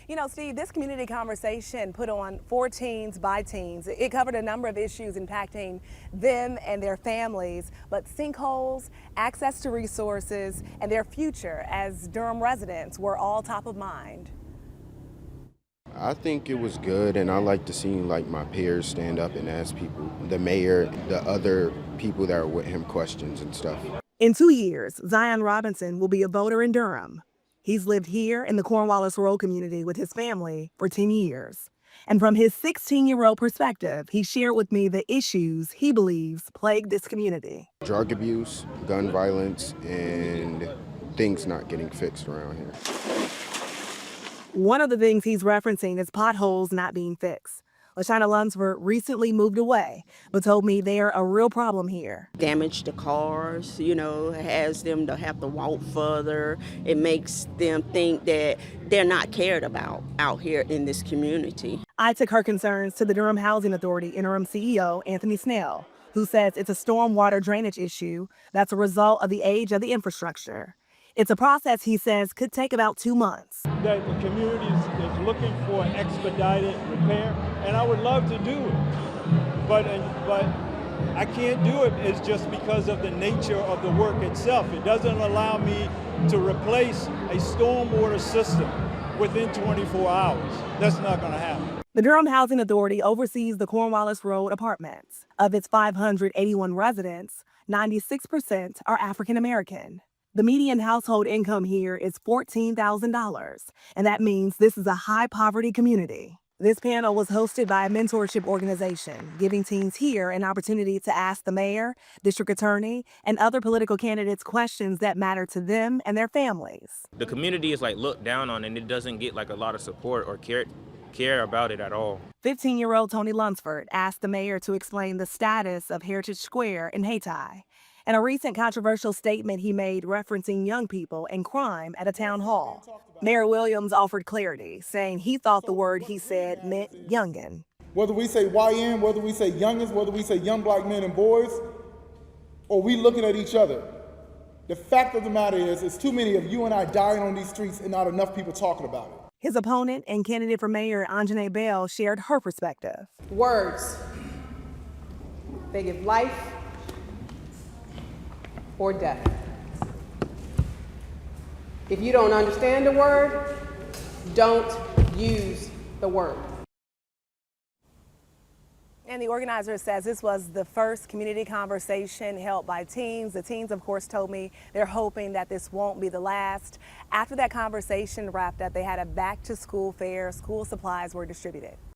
You know, Steve, this community conversation put on for teens by teens. It covered a number of issues impacting them and their families, but sinkholes, access to resources, and their future as Durham residents were all top of mind. I think it was good, and I like to see like my peers stand up and ask people, the mayor, the other people that are with him, questions and stuff. In 2 years, Zion Robinson will be a voter in Durham. He's lived here in the Cornwallis Road community with his family for 10 years. And from his 16-year-old perspective, he shared with me the issues he believes plague this community. Drug abuse, gun violence, and things not getting fixed around here. One of the things he's referencing is potholes not being fixed. LaShawna Lunsford recently moved away, but told me they're a real problem here. Damage to cars, has them to have to walk further. It makes them think that they're not cared about out here in this community. I took her concerns to the Durham Housing Authority interim CEO, Anthony Snell, who says it's a stormwater drainage issue that's a result of the age of the infrastructure. It's a process, he says, could take about 2 months. That the community is looking for expedited repair, and I would love to do it, but I can't do it. It's just because of the nature of the work itself. It doesn't allow me to replace a stormwater system within 24 hours. That's not going to happen. The Durham Housing Authority oversees the Cornwallis Road apartments. Of its 581 residents, 96% are African American. The median household income here is $14,000, and that means this is a high poverty community. This panel was hosted by a mentorship organization, giving teens here an opportunity to ask the mayor, district attorney, and other political candidates questions that matter to them and their families. The community is looked down on, and it doesn't get a lot of support or care about it at all. 15-year-old Tony Lunsford asked the mayor to explain the status of Heritage Square in Hayti, and a recent controversial statement he made referencing young people and crime at a town hall. Mayor Williams offered clarity, saying he thought the word he said meant youngin. Whether we say YN, whether we say youngins, whether we say young black men and boys, or we looking at each other, the fact of the matter is, it's too many of you and I dying on these streets and not enough people talking about it. His opponent and candidate for mayor, Anjanae Bell, shared her perspective. Words, they give life or death. If you don't understand the word, don't use the word. And the organizer says this was the first community conversation held by teens. The teens, of course, told me they're hoping that this won't be the last. After that conversation wrapped up, they had a back-to-school fair. School supplies were distributed.